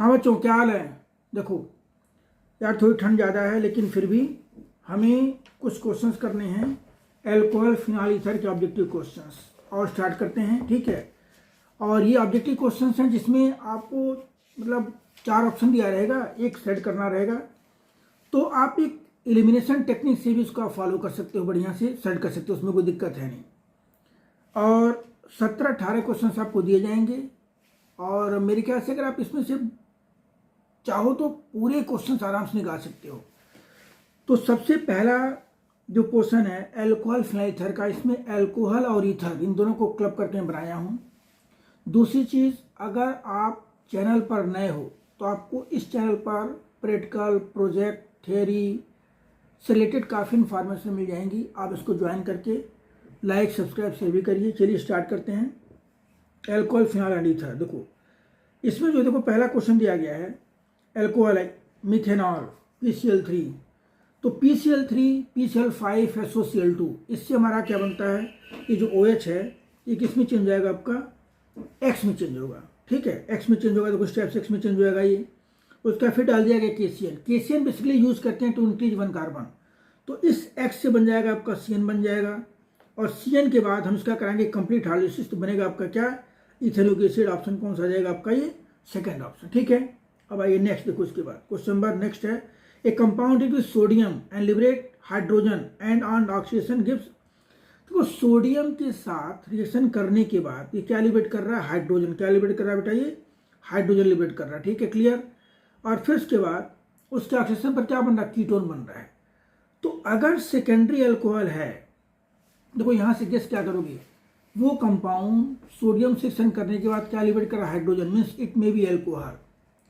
हाँ बच्चों, क्या हाल है। देखो यार, थोड़ी ठंड ज़्यादा है लेकिन फिर भी हमें कुछ क्वेश्चंस करने हैं एल्कोहल फिनाइल ईथर के ऑब्जेक्टिव क्वेश्चंस, और स्टार्ट करते हैं। ठीक है, और ये ऑब्जेक्टिव क्वेश्चंस हैं जिसमें आपको मतलब 4 ऑप्शन दिया रहेगा, एक सेट करना रहेगा। तो आप एक एलिमिनेशन टेक्निक से भी उसका फॉलो कर सकते हो, बढ़िया से सेट कर सकते हो, उसमें कोई दिक्कत है नहीं। और 17-18 क्वेश्चंस आपको दिए जाएंगे, और मेरे ख्याल से अगर आप इसमें से चाहो तो पूरे क्वेश्चन आराम से निकाल सकते हो। तो सबसे पहला जो क्वेश्चन है एल्कोहल फिनाइल ईथर का, इसमें एल्कोहल और ईथर इन दोनों को क्लब करके बनाया हूँ। दूसरी चीज़, अगर आप चैनल पर नए हो तो आपको इस चैनल पर प्रैक्टिकल, प्रोजेक्ट, थियरी से रिलेटेड काफ़ी इन्फॉर्मेशन मिल जाएंगी। आप इसको ज्वाइन करके लाइक, सब्सक्राइब, शेयर भी करिए। चलिए स्टार्ट करते हैं। एल्कोहल फिनाइल एंड ईथर, देखो इसमें जो देखो पहला क्वेश्चन दिया गया है एल्कोहल है मिथेनॉल PCl3। तो PCl3 PCl5 SOCl2, इससे हमारा क्या बनता है, ये जो OH है ये किस में चेंज जाएगा, आपका X में चेंज होगा। ठीक है, X में चेंज होगा तो कुछ टाइप से X में चेंज हो जाएगा ये। उसका फिर डाल दिया गया KCN बेसिकली यूज करते हैं टू इंक्रीज 1 कार्बन। तो इस X से बन जाएगा आपका CN बन जाएगा, और CN के बाद हम इसका कराएंगे कंप्लीट हाइड्रोलिसिस, तो बनेगा आपका क्या, इथेनोइक एसिड। ऑप्शन कौन सा आ जाएगा आपका, ये सेकंड ऑप्शन। ठीक है, अब आइए नेक्स्ट देखो। इसके बाद क्वेश्चन नंबर नेक्स्ट है, ए compound with sodium and liberate hydrogen and on oxidation gives. देखो सोडियम के साथ रिएक्शन करने के बाद ये क्या लिबरेट कर रहा है, हाइड्रोजन। क्या लिबरेट कर रहा है बेटा, ये हाइड्रोजन लिबरेट कर रहा है। ठीक है, क्लियर। और फिर उसके बाद उसके ऑक्सीडेशन पर क्या बन रहा है, कीटोन बन रहा है। तो अगर सेकेंडरी अल्कोहल है, देखो यहाँ से गेस क्या करोगे, वो कंपाउंड सोडियम से रिएक्शन करने के बाद क्या लिबरेट कर रहा है, hydrogen, means it may be alcohol.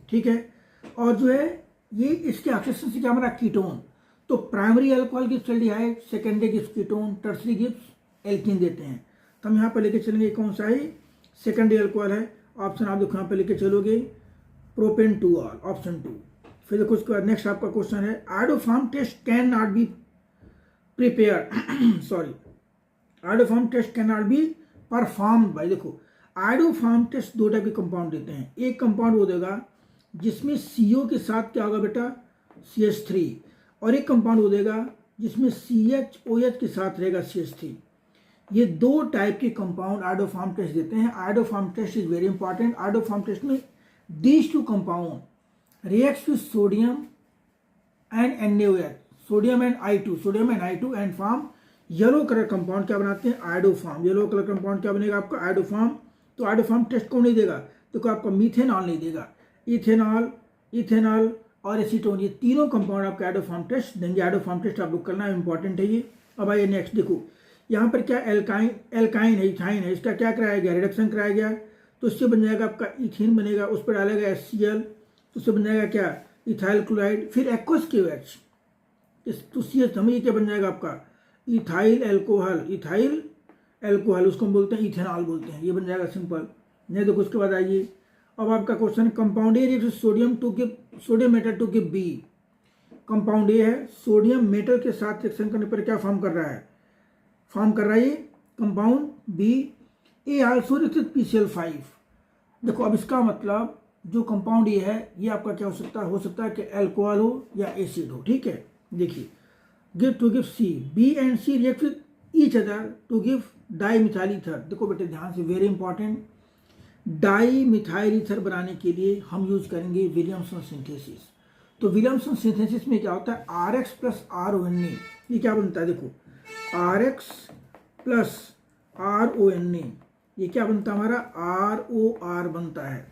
ठीक है, और जो है ये इसके ऑक्सीडेशन से क्या बना, कीटोन। तो primary alcohol gives aldehyde, secondary gives ketone, tertiary gives alkene देते हैं। तो हम यहाँ पर लेके चलेंगे कौन सा है, सेकेंडरी अल्कोहल है। ऑप्शन आप देखो यहाँ पे लेके चलोगे प्रोपेन 2ऑल, ऑप्शन 2। फिर देखो उसके बाद नेक्स्ट आपका क्वेश्चन है iodoform test can not be prepare sorry iodoform test can not be performed by. देखो आयोडोफॉर्म टेस्ट दो टाइप के कंपाउंड देते हैं। एक कंपाउंड वो देगा जिसमें CO के साथ क्या होगा बेटा, CH3, और एक कंपाउंड वो देगा जिसमें CHOH के साथ रहेगा CH3। ये दो टाइप के कंपाउंड आयोडोफॉर्म टेस्ट देते हैं। Iodoform test is very important. Iodoform test में these two compound reacts with sodium and NaOH, sodium and I2 and form yellow colour compound. क्या बनाते हैं, आयोडोफॉर्म। येलो कलर कंपाउंड क्या बनेगा आपका, आयोडोफॉर्म। तो आयोडोफॉर्म टेस्ट कौन नहीं देगा, देखो आपका मीथेनॉल नहीं देगा, इथेनॉल और एसीटोन, ये तीनों कंपाउंड आपका आयोडोफॉर्म टेस्ट देंगे। आयोडोफॉर्म टेस्ट आप लोग करना इंपॉर्टेंट है ये। अब आइए नेक्स्ट, देखो यहाँ पर क्या एल्काइन है, इथाइन है, इसका क्या कराया गया, रिडक्शन कराया गया। तो इससे बन जाएगा आपका इथीन बनेगा, उस पर डालेगा HCl, तो उससे बन जाएगा क्या, इथाइल क्लोराइड। फिर एक्वस KOH, तो CH हमें ये क्या बन जाएगा आपका, इथाइल एल्कोहल, उसको हम बोलते हैं इथेनॉल बोलते हैं, ये बन जाएगा सिंपल। नहीं देखो उसके बाद आइए, अब आपका question compound A react sodium metal to give B। Compound A है, सोडियम मेटल के साथ रिएक्शन करने पर क्या फॉर्म कर रहा है, ये कंपाउंड B। ए आल्सो रिएक्ट PCl5। देखो अब इसका मतलब जो कंपाउंड ये है ये आपका क्या हो सकता है कि अल्कोहल हो या एसिड हो। ठीक है, देखिए give C, B and C react with each other to give dimethyl ether. देखो बेटे ध्यान से, वेरी इंपॉर्टेंट, डाईमिथाइल ईथर बनाने के लिए हम यूज करेंगे विलियमसन सिंथेसिस। तो विलियमसन सिंथेसिस में क्या होता है, RX प्लस RONA, ये क्या बनता है, देखो RX प्लस RONA, ये क्या बनता है हमारा, ROR बनता है।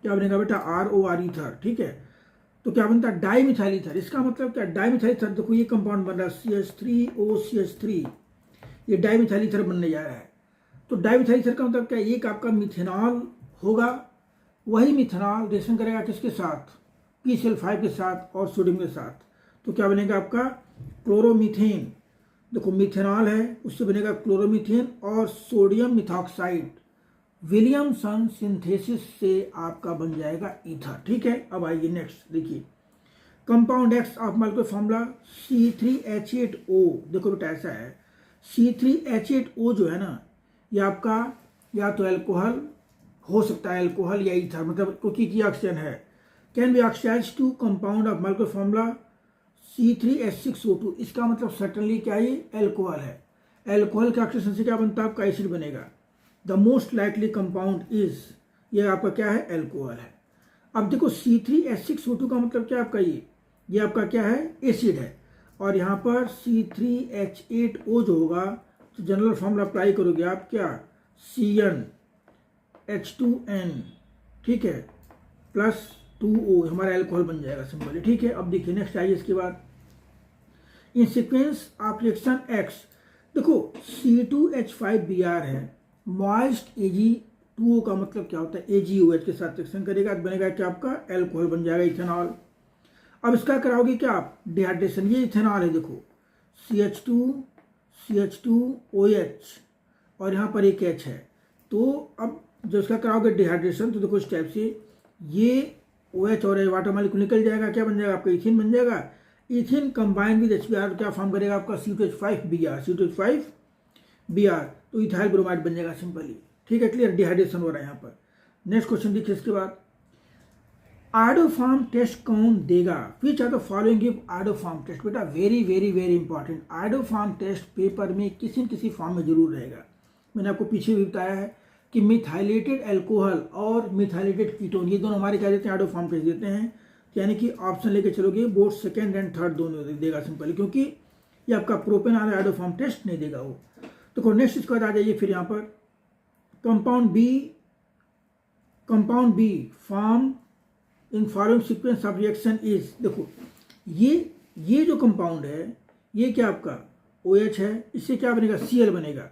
क्या बनेगा बेटा, ROR ईथर। ठीक है, तो क्या बनता है, डाईमिथाइल ईथर। इसका मतलब क्या, डाईमिथाइल ईथर, देखो ये कंपाउंड बन रहा है CH3OCH3, ये डाईमिथाइल ईथर बनने जा रहा है। तो डाईमिथाइल ईथर का मतलब क्या, एक आपका मिथेनॉल होगा, वही मिथेनॉल रिएक्शन करेगा किसके साथ, PCl5 के साथ और सोडियम के साथ। तो क्या बनेगा आपका, क्लोरोमीथेन। देखो मिथेनॉल है, उससे बनेगा क्लोरोमीथेन और सोडियम मिथॉक्साइड। विलियमसन सिंथेसिस से आपका बन जाएगा ईथर। ठीक है, अब आइए नेक्स्ट, देखिए compound X of molecular formula C3H8O। देखो बेटा ऐसा है, C3H8O जो है ना, ये आपका या तो अल्कोहल हो सकता है, अल्कोहल या ईथर, मतलब क्योंकि की ऑक्सीजन है, can be oxidise to compound of molecular formula C3H6O2। इसका मतलब सर्टनली क्या है, एल्कोहल है। एल्कोहल के ऑक्सीडेशन से क्या बनता है आपका, एसिड बनेगा। The most likely compound is, ये आपका क्या है, एल्कोहल है। अब देखो C3H6O2 का मतलब क्या आपका, ये आपका क्या है, एसिड है। और यहाँ पर C3H8O जो होगा, तो जनरल फॉर्मूला अप्लाई करोगे आप क्या, CnH2n, ठीक है, प्लस 2O, हमारा एल्कोहल बन जाएगा सिंपली, ठीक है। अब देखिए नेक्स्ट आइए इसके बाद, in sequence of reaction X, देखो C2H5Br है, मॉइस्ट Ag2O का मतलब क्या होता है, AgOH के साथ रिएक्शन करेगा तो बनेगा क्या आपका, एल्कोहल बन जाएगा, इथेनॉल। अब इसका कराओगे क्या आप, डिहाइड्रेशन, ये इथेनॉल है, देखो CH2OH और यहाँ पर एक H है। तो अब जब इसका कराओगे डिहाइड्रेशन, तो देखो इस टाइप से ये OH और वाटर मॉलिक्यूल निकल जाएगा, क्या बन जाएगा आपका, इथिन बन जाएगा। इथिन कंबाइन विद HBr क्या फॉर्म करेगा आपका, C2H5Br, तो इथाइल ब्रोमाइड बन जाएगा सिंपली, ठीक है, क्लियर। डिहाइड्रेशन हो रहा है यहाँ पर। नेक्स्ट क्वेश्चन देखिए इसके बाद, आयोडोफॉर्म टेस्ट कौन देगा, which are the following give iodoform test. बेटा very very very important, iodoform test paper में किसी न किसी फॉर्म में जरूर रहेगा। मैंने आपको पीछे भी बताया है कि मिथाइलेटेड अल्कोहल और मिथाइलेटेड कीटोन, ये दोनों हमारे क्या देते हैं, आयोडोफॉर्म टेस्ट देते हैं। यानी कि ऑप्शन लेके चलोगे, बोर्ड सेकेंड एंड थर्ड दोनों देगा सिंपली, क्योंकि ये आपका प्रोपेनॉल आयोडोफॉर्म टेस्ट नहीं देगा वो। तो नेक्स्ट इसके बाद आ जाइए फिर यहाँ पर, compound B form in following sequence of reaction is, देखो ये जो कंपाउंड है, ये क्या आपका OH है, इससे क्या बनेगा, Cl बनेगा।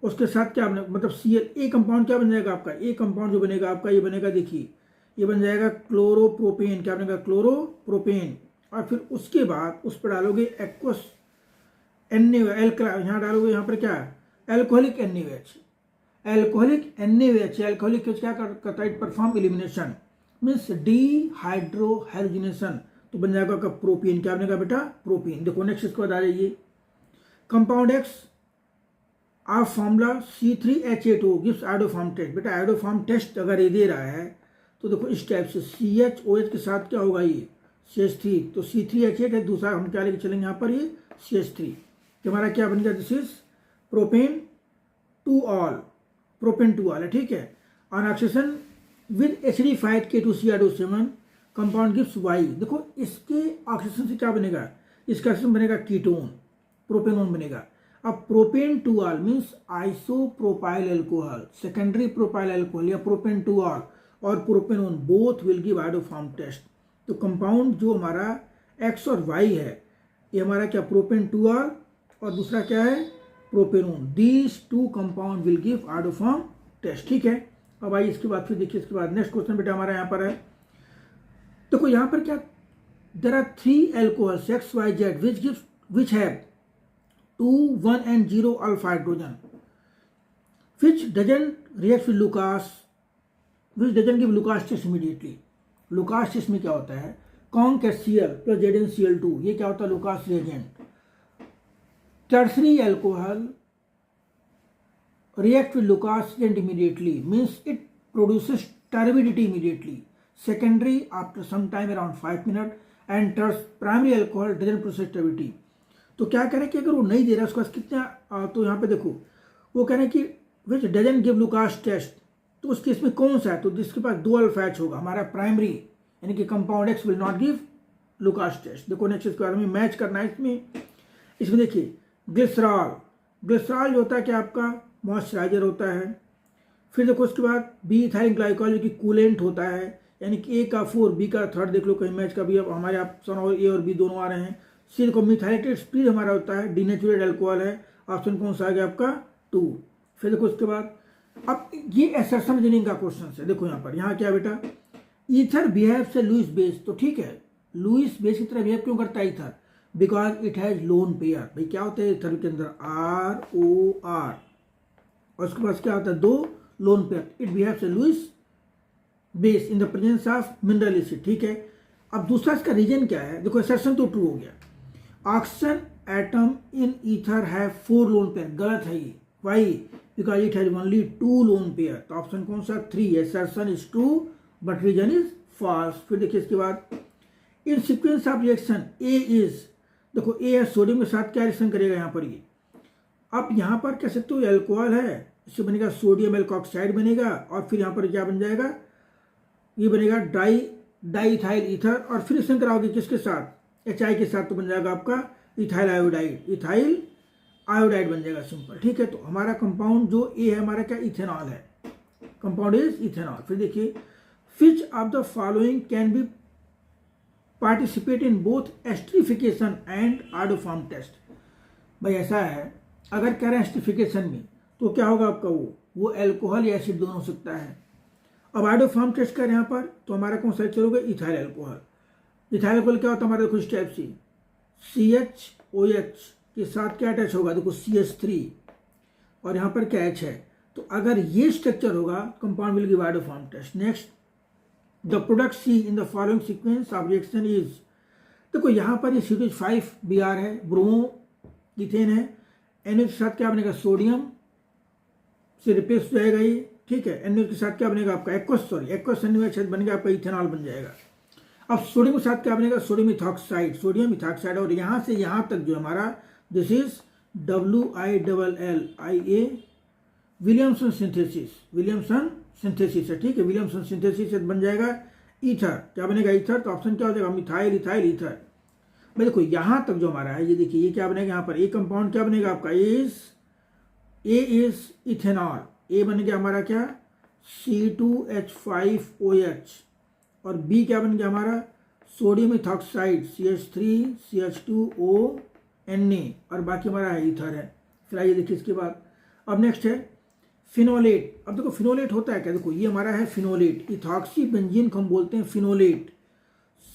उसके साथ क्या बनेगा, मतलब Cl, ए कंपाउंड क्या बन जाएगा आपका, ए कंपाउंड जो बनेगा आपका, ये बनेगा, देखिए ये बन जाएगा क्लोरोप्रोपेन, क्या बनेगा, क्लोरोप्रोपेन। और फिर उसके बाद उस पर डालोगे एक्वस NaOH, यहाँ डालोगे, यहाँ पर क्या है, एल्कोहलिक NaOH। एल्कोहलिक क्या करता है, परफॉर्म एलिमिनेशन, मीन्स डिहाइड्रोहाइड्रोजनेशन, तो बन जाएगा आपका प्रोपीन, क्या बनेगा बेटा, प्रोपीन। देखो नेक्स्ट इसके बाद आ जाइए, compound X of formula C3H8O gives iodoform test. बेटा आयोडोफॉर्म टेस्ट अगर ये दे रहा है तो देखो इस टाइप से, CHOH के साथ क्या होगा, ये CH3, तो C3H8 है, दूसरा हम क्या लेके चलेंगे यहाँ पर, ये CH3, तो हमारा क्या बन गया, this is propane two all है, ठीक है। On oxygen with acidified K2Cr7 compound gives Y। देखो इसके ऑक्सीजन से क्या बनेगा, इसका ऑक्सीजन बनेगा कीटोन, प्रोपेनोन बनेगा। अब propan two ol means isopropyl alcohol, secondary propyl alcohol या प्रोपेन टू ऑल और propanone both will give iodoform test. तो कंपाउंड जो हमारा X और Y है, ये हमारा क्या, प्रोपेन टू ऑल और दूसरा क्या है, propanone. These two compound will give iodoform test, ठीक है। अब आइए इसके बाद फिर देखिए इसके बाद नेक्स्ट क्वेश्चन बेटा हमारा यहाँ पर है, देखो यहाँ पर क्या, there are 3 alcohols X, Y, Z which have 2, 1 and 0 alpha hydrogen, which doesn't react with Lucas, which doesn't give Lucas test immediately। Lucas test में क्या होता है, ConCl plus ZnCl2, ये क्या होता है, Lucas reagent। Tertiary alcohol react with Lucas reagent immediately, means it produces turbidity immediately। Secondary after some time around 5 minutes and primary alcohol doesn't produce turbidity। तो क्या कह रहे हैं कि अगर वो नहीं दे रहा है उसके पास कितना, तो यहाँ पे देखो वो कह रहे हैं कि which doesn't give Lucas test, तो उस केस में कौन सा है, तो जिसके पास 2 अल्फा H होगा हमारा प्राइमरी, यानी कि compound X will not give Lucas test. देखो नेक्स्ट इसके बारे में मैच करना है इसमें देखिए ग्लिसरॉल जो होता है क्या आपका, मॉइस्चराइजर होता है। फिर देखो उसके बाद बी इथाइल ग्लाइकॉल जो कि कूलेंट होता है, यानी कि A का 4 B का 3 देख लो कहीं मैच का भी, अब हमारे ऑप्शन और A और B दोनों आ रहे हैं। सी देखो मिथाइलेटेड स्पीड हमारा होता है, डिनेचुरेटेड अल्कोहल है, ऑप्शन कौन सा आ गया आपका 2। फिर देखो उसके बाद अब ये असर्शन रीजनिंग का क्वेश्चन है, देखो यहाँ पर, यहाँ क्या बेटा, ईथर बिहेव से लुइस बेस, तो ठीक है लुइस बेस की तरह बिहेव क्यों करता है ether, because it has lone pair. भाई क्या होता है ईथर के अंदर ROR, और उसके पास क्या होता है 2 लोन पेयर, इट बिहेव से Lewis base in the presence of mineral acid, ठीक है। अब दूसरा इसका रीजन क्या है, देखो असर्शन तो ट्रू हो गया, oxygen atom in ether have 4 lone pair, गलत है ये, why, because it has only 2 lone pair, तो ऑप्शन कौन सा 3, assertion is true but reason is false. फिर देखिए इसके बाद in sequence of reaction A is, देखो ए है सोडियम के साथ क्या रिएक्शन करेगा यहाँ पर ये, अब यहाँ पर कह सकते हो एल्कोहल है, इससे बनेगा सोडियम एल्कोक्साइड बनेगा और फिर यहाँ पर क्या बन जाएगा, ये बनेगा डाई इथाइल ईथर और फिर रिएक्शन कराओगे किसके साथ, HI के साथ, तो बन जाएगा आपका इथाइल आयोडाइड बन जाएगा सिंपल। ठीक है, तो हमारा कंपाउंड जो ए है हमारा क्या इथेनॉल है, कंपाउंड इज इथेनॉल। फिर देखिए which of the following can be participate in both esterification and iodoform test। भाई ऐसा है, अगर कह रहे हैं एस्टरिफिकेशन में तो क्या होगा आपका, वो एल्कोहल या एसिड दोनों हो सकता है। अब आयोडोफॉर्म टेस्ट कर यहाँ पर तो हमारा कौन सा चलोगे, इथाइल अल्कोहल। इथाइल अल्कोहल क्या होता है हमारा, देखो इस टाइप से CHOH के साथ क्या अटैच होगा, देखो CH3 और यहाँ पर क्या H है, तो अगर ये स्ट्रक्चर होगा compound will give iodoform test. Next the product C in the following sequence of reaction is, देखो यहाँ पर ये C2H5Br है, ब्रोमो इथेन है, NH के साथ क्या बनेगा, सोडियम से रिप्लेस हो जाएगा ये। ठीक है, NH के साथ क्या बनेगा आपका एक्वस NaOH बनेगा आपका इथेनॉल बन जाएगा। अब सोडियम के साथ क्या बनेगा, सोडियम इथॉक्साइड और यहाँ से यहाँ तक जो हमारा this is WILLIA Williamson synthesis है। ठीक है, विलियमसन सिंथेसिस से बन जाएगा ईथर, क्या बनेगा इथर, तो ऑप्शन क्या हो जाएगा, मिथाइल इथाइल ईथर। भाई देखो यहाँ तक जो हमारा है ये देखिए ये क्या बनेगा, यहाँ पर ए कंपाउंड क्या बनेगा आपका, ए इज इथेनॉल, ए बन गया हमारा क्या C2H5OH और बी क्या बन गया हमारा सोडियम इथॉक्साइड CH3CH2O और बाकी हमारा है ईथर है। फिर आइए देखिए इसके बाद अब नेक्स्ट है फिनोलेट। अब देखो फिनोलेट होता है क्या, देखो ये हमारा है फिनोलेट, इथॉक्सी बेंजीन को हम बोलते हैं फिनोलेट,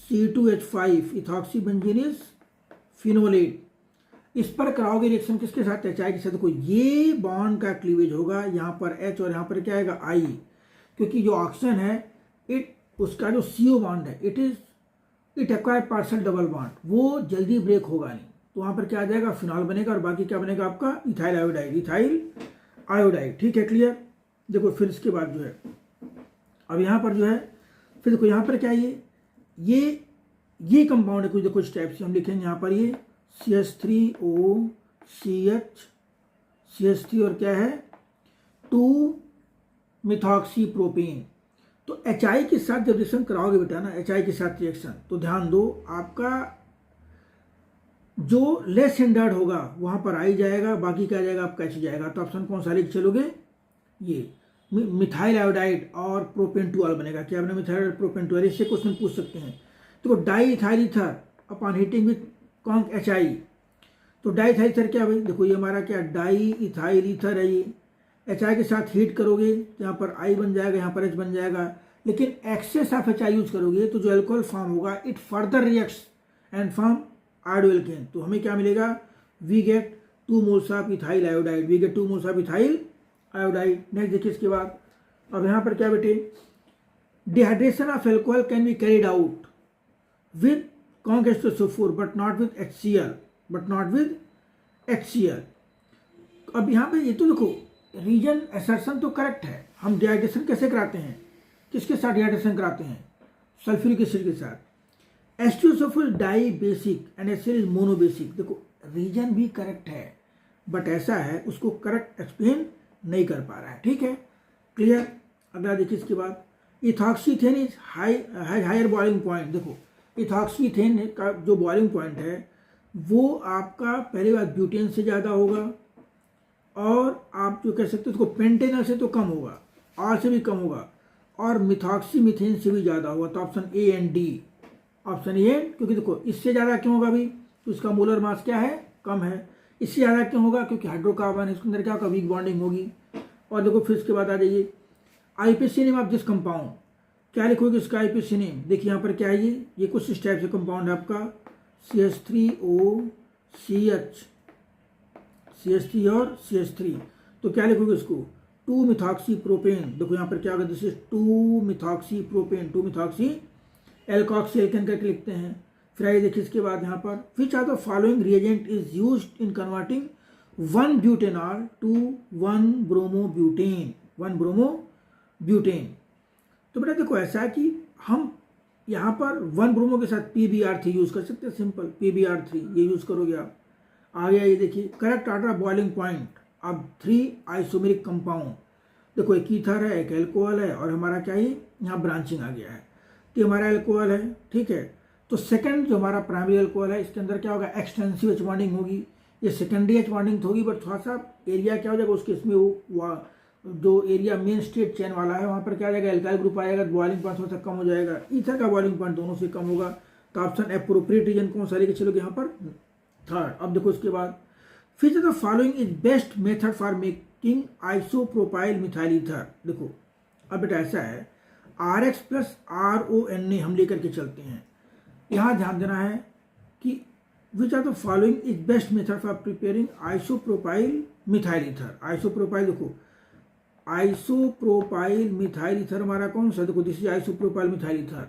C2H5 इथॉक्सी बेंजीन इज फिनोलेट। इस पर कराओगे रिएक्शन किसके साथ, HI के साथ, देखो ये बॉन्ड का क्लीवेज होगा, यहाँ पर H और यहाँ पर क्या आएगा I, क्योंकि जो ऑक्सीजन है उसका जो CO बॉन्ड है it acquire partial double bond, वो जल्दी ब्रेक होगा नहीं, तो वहाँ पर क्या आ जाएगा फिनॉल बनेगा और बाकी क्या बनेगा आपका इथाइल आयोडाइड। ठीक है, क्लियर। देखो फिर इसके बाद जो है अब यहाँ पर जो है फिर देखो यहाँ पर क्या है ये कंपाउंड है कुछ, देखो इस टाइप से हम लिखेंगे यहाँ पर ये CH3 और क्या है 2-मिथॉक्सी प्रोपेन। तो HI के साथ जब रिएक्शन कराओगे बेटा ना, HI के साथ रिएक्शन, तो ध्यान दो आपका जो लेस स्टैंडर्ड होगा वहां पर आई जाएगा, बाकी क्या जाएगा आपका H जाएगा। तो ऑप्शन कौन सा लिख चलोगे, ये मिथाइल आयोडाइड और प्रोपेन 2 बनेगा। क्या बने, मिथाइल प्रोपेन 2, इससे क्वेश्चन पूछ सकते हैं। तो di ethyl ether upon heating with conc HI, तो डाई इथाइल ईथर क्या भाई, देखो ये हमारा क्या डाई इथाइल ईथर है, ये HI के साथ हीट करोगे यहाँ पर I बन जाएगा, यहाँ पर H बन जाएगा, लेकिन एक्सेस ऑफ HI यूज करोगे तो जो अल्कोहल फॉर्म होगा it further reacts and form iodoalkane, तो हमें क्या मिलेगा, we get 2 moles of ethyl iodide, next देखिए इसके बाद अब यहाँ पर क्या बेटे, dehydration of alcohol can be carried out with conc H2SO4 but not with HCl। अब यहाँ पे ये तो देखो रीजन असर्शन तो करेक्ट है, हम डिहाइड्रेशन कैसे कराते हैं, किसके साथ डिहाइड्रेशन कराते हैं, सल्फ्यूरिक एसिड के साथ। H2SO4 dibasic and HCl is monobasic, देखो रीजन भी करेक्ट है बट ऐसा है उसको करेक्ट एक्सप्लेन नहीं कर पा रहा है। ठीक है, क्लियर। अगला देखिए इसके बाद इथॉक्सीथेन इज हायर बॉइलिंग पॉइंट। देखो इथॉक्सीथेन का जो बॉइलिंग पॉइंट है वो आपका पहली बात ब्यूटेन से ज़्यादा होगा और आप जो कह सकते हो उसको पेंटेनॉल से तो कम होगा, R से भी कम होगा और मिथॉक्सी मीथेन से भी ज़्यादा होगा। तो option A and D, option A, क्योंकि देखो इससे ज़्यादा क्यों होगा अभी, तो इसका मोलर मास क्या है, कम है। इससे ज़्यादा क्यों होगा, क्योंकि हाइड्रोकार्बन है, इसके अंदर क्या होगा, वीक बॉन्डिंग होगी। और देखो फिर इसके बाद आ जाइए IUPAC name of this compound, क्या लिखोगे इसका IUPAC नेम, देखिए यहाँ पर क्या है ये कुछ इस टाइप से कंपाउंड है आपका CH3 और CH3, तो क्या लिखोगे इसको 2-मिथॉक्सी प्रोपेन। देखो यहाँ पर क्या होगा, this is two methoxy propane, two methoxy alkoxy alkane करके लिखते हैं। फिर आइए देखिए इसके बाद यहाँ पर which are the following reagent is used in converting 1 butanol to 1 bromobutane. तो बेटा देखो ऐसा है कि हम यहाँ पर 1 ब्रोमो के साथ PbR3 यूज़ कर सकते हैं, सिंपल PbR3 ये यूज़ करोगे आप। आगे ये देखिए करेक्ट ऑर्डर बॉइलिंग पॉइंट अब 3 आइसोमेरिक कंपाउंड। देखो एक ईथर है, एक एल्कोहल है और हमारा क्या है यहाँ ब्रांचिंग आ गया है, तो हमारा एल्कोहल है, ठीक है। तो सेकंड जो हमारा प्राइमरी एल्कोहल है इसके अंदर क्या होगा, एक्सटेंसिव एच बॉन्डिंग होगी, ये सेकेंडरी एच बॉन्डिंग होगी, बट थोड़ा सा एरिया क्या हो जाएगा उसके इसमें वो जो एरिया मेन स्टेट चेन वाला है वहाँ पर क्या आ जाएगा, एल्काइल ग्रुप आएगा, बॉइलिंग पॉइंट थोड़ा सा कम हो जाएगा, ईथर का बॉइलिंग पॉइंट दोनों से कम होगा। तो ऑप्शन एप्रोप्रिएट रीजन कौन सा लेके चलोगे यहाँ पर, थर्ड। अब देखो इसके बाद फिर the following is best method for making isopropyl methyl ether. देखो अब बेटा ऐसा है RX प्लस RONA हम लेकर के चलते हैं। यहाँ ध्यान देना है कि which are the following is best method for preparing isopropyl methyl ether. Isopropyl देखो आइसोप्रोपाइल मिथाइल ईथर हमारा कौन सा, देखो this is isopropyl methyl ether.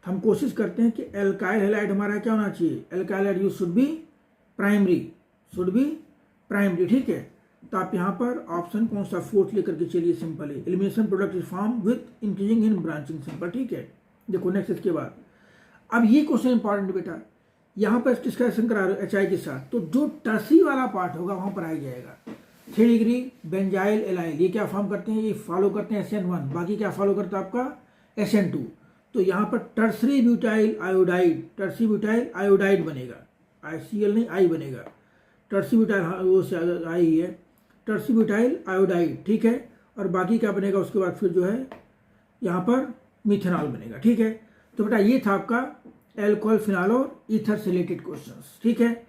हम कोशिश करते हैं कि एल्काइल हैलाइड हमारा क्या होना चाहिए, alkyl halide use should be primary, ठीक है। तो आप यहाँ पर ऑप्शन कौन सा फोर्थ लेकर के चलिए, सिंपल है elimination product is form with increasing in branching, simple, ठीक है। देखो नेक्स्ट इसके बाद अब ये क्वेश्चन इंपॉर्टेंट बेटा, यहाँ पर डिस्कशन करा रहे हो HI के साथ, तो जो टर्सरी वाला पार्ट होगा वहाँ पर आ जाएगा 3 डिग्री बेंजाइल एलाइल, ये क्या फॉर्म करते हैं, ये फॉलो करते हैं SN1, बाकी क्या फॉलो करता है आपका SN2। तो यहाँ पर टर्सरी ब्यूटाइल आयोडाइड बनेगा, ICl नहीं I बनेगा, टर्सरी ब्यूटाइल वो से आई ही है, टर्सरी ब्यूटाइल आयोडाइड, ठीक है। और बाकी क्या बनेगा उसके बाद फिर जो है यहाँ पर मिथेनॉल बनेगा, ठीक है। तो बेटा ये था आपका एल्कोहल फिनॉल और ईथर से रिलेटेड क्वेश्चंस, ठीक है।